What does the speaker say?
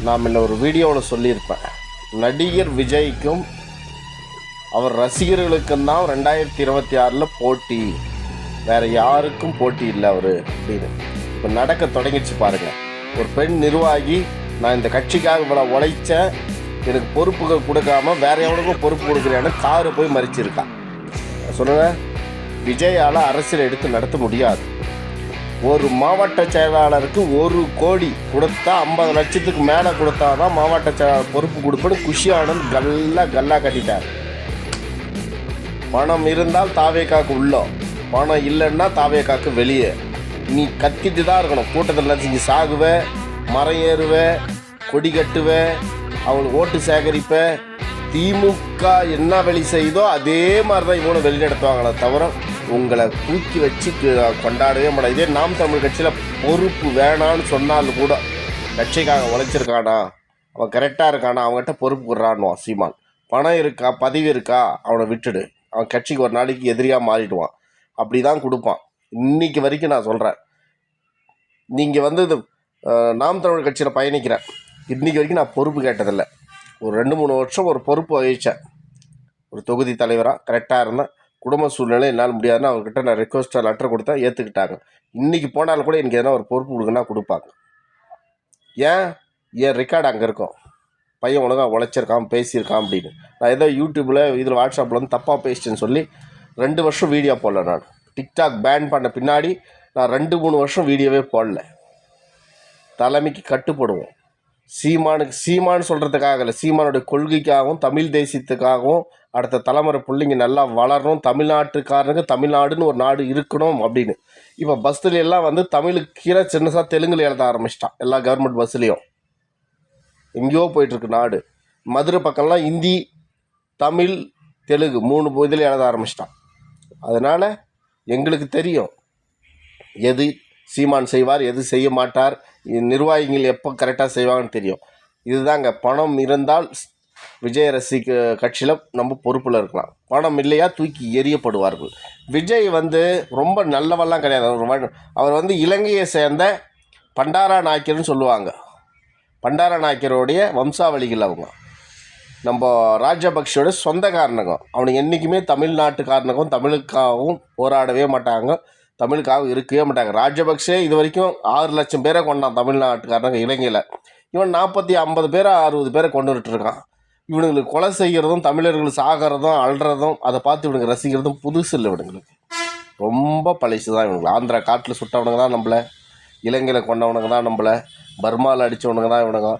நான் முன்ன ஒரு வீடியோவில் சொல்லியிருப்பேன், நடிகர் விஜய்க்கும் அவர் ரசிகர்களுக்கும் தான் 2026 போட்டி, வேறு யாருக்கும் போட்டி இல்லை அவர் அப்படின்னு இப்போ நடக்க தொடங்கிடுச்சு பாருங்கள். ஒரு பெண் நிர்வாகி, நான் இந்த கட்சிக்காக இவ்வளோ உழைச்சேன், எனக்கு பொறுப்புகள் கொடுக்காம வேறு எவனுக்கும் பொறுப்பு கொடுக்குறேன்னு காரை போய் மறிச்சிருக்கான். சொல்லுங்கள், விஜயால் அரசியல் எடுத்து நடத்த முடியாது. ஒரு மாவட்ட செயலாளருக்கு 1 கோடி கொடுத்தா 50 லட்சத்துக்கு மேலே கொடுத்தா தான் மாவட்ட செயலாளர் பொறுப்பு கொடுப்பேன்னு குஷியானந்த் கல்லா கட்டிட்டார். பணம் இருந்தால் தாவேக்காக்கு உள்ளோ, பணம் இல்லைன்னா தாவேக்காக்கு வெளியே. நீ கத்திட்டு தான் இருக்கணும். கூட்டத்தில் செஞ்சு சாகுவ, மரம் ஏறுவ, கொடி கட்டுவ, அவங்களுக்கு ஓட்டு சேகரிப்ப. திமுக என்ன வெளி செய்தோ அதே மாதிரி தான் இவங்களும் வெளி நடத்துவாங்களே தவிர உங்களை தூக்கி வச்சு கொண்டாடவே மாட்டாங்க. இதே நாம் தமிழ் கட்சியில் பொறுப்பு வேணான்னு சொன்னாலும் கூட, கட்சிக்காக உழைச்சிருக்கானா, அவன் கரெக்டாக இருக்கானா, அவங்ககிட்ட பொறுப்பு கொடுறான்னுவான் சீமான். பணம் இருக்கா, பதவி இருக்கா, அவனை விட்டுடு, அவன் கட்சிக்கு ஒரு நாளைக்கு எதிரியாக மாறிடுவான். அப்படி தான் கொடுப்பான். இன்றைக்கி வரைக்கும் நான் சொல்கிறேன், நீங்கள் இது நாம் தமிழ் கட்சியில் பயணிக்கிறேன், இன்றைக்கி வரைக்கும் நான் பொறுப்பு கேட்டதில்லை. ஒரு 2-3 வருஷம் ஒரு பொறுப்பு வகித்தேன், ஒரு தொகுதி தலைவராக கரெக்டாக இருந்தேன். குடும்ப சூழ்நிலை என்னால் முடியாதுன்னு அவர்கிட்ட நான் ரெக்வஸ்ட்டாக லெட்டர் கொடுத்தா ஏற்றுக்கிட்டாங்க. இன்றைக்கி போனாலும் கூட எனக்கு எதனா ஒரு பொறுப்பு கொடுக்குன்னா கொடுப்பாங்க. ஏன் ரெக்கார்டு அங்கே இருக்கும், பையன் ஒழுங்காக உழைச்சிருக்கான், பேசியிருக்கான் அப்படின்னு. நான் ஏதோ யூடியூப்பில் இதில் வாட்ஸ்அப்பில் தப்பாக பேசிட்டேன்னு சொல்லி 2 வருஷம் வீடியோ போடல. நான் டிக்டாக் பேன் பண்ண பின்னாடி நான் 2-3 வருஷம் வீடியோவே போடல. தலைமைக்கு கட்டுப்படுவோம். சீமான்னு சொல்கிறதுக்காக இல்லை, சீமானுடைய கொள்கைக்காகவும் தமிழ் தேசியத்துக்காகவும் அடுத்த தலைமுறை பிள்ளைங்க நல்லா வளரணும், தமிழ்நாட்டுக்காரனுக்கு தமிழ்நாடுன்னு ஒரு நாடு இருக்கணும் அப்படின்னு. இப்போ பஸ்ஸில் எல்லாம் தமிழுக்கு கீழே சின்னதாக தெலுங்கில் எழுத ஆரம்பிச்சிட்டான். எல்லா கவர்மெண்ட் பஸ்ஸுலேயும் எங்கேயோ போயிட்டுருக்கு நாடு. மதுரை பக்கம்லாம் ஹிந்தி, தமிழ், தெலுங்கு 3 இதில் எழுத ஆரம்பிச்சிட்டான். அதனால் எங்களுக்கு தெரியும் எது சீமான் செய்வார், எது செய்ய மாட்டார், நிர்வாகிகள் எப்போ கரெக்டாக செய்வாங்கன்னு தெரியும். இதுதாங்க, பணம் இருந்தால் விஜய் கட்சியில் நம்ம பொறுப்பில் இருக்கலாம், பணம் இல்லையா தூக்கி எறியப்படுவார்கள். விஜய் ரொம்ப நல்லவெல்லாம் கிடையாது. அவர் இலங்கையை சேர்ந்த பண்டாரா நாயக்கர்னு சொல்லுவாங்க. பண்டாரா நாயக்கருடைய வம்சாவளிகள் அவங்க. நம்ம ராஜபக்ஷோட சொந்தக்காரனுங்க. அவனுக்கு என்றைக்குமே தமிழ்நாட்டுக்காரனுக்கும் தமிழுக்காகவும் போராடவே மாட்டாங்க, தமிழுக்காக இருக்கவே மாட்டாங்க. ராஜபக்ஷே இது வரைக்கும் 6 லட்சம் பேரை கொண்டான் தமிழ்நாட்டுக்காரங்க இலங்கையில். இவன் 40-50 பேரை 60 பேரை கொண்டு விட்டுருக்கான். இவனுங்களுக்கு கொலை செய்கிறதும், தமிழர்கள் சாகிறதும், அழுறதும், அதை பார்த்து இவனுக்கு ரசிக்கிறதும் புதுசு இல்லை. இவனுங்களுக்கு ரொம்ப பழசு தான். இவனுக்கு ஆந்திரா காட்டில் சுட்டவனுங்க தான் நம்மளை, இலங்கையில் கொண்டவனுங்க தான் நம்மளை, பர்மாவில் அடித்தவனுங்க தான் இவனுங்க.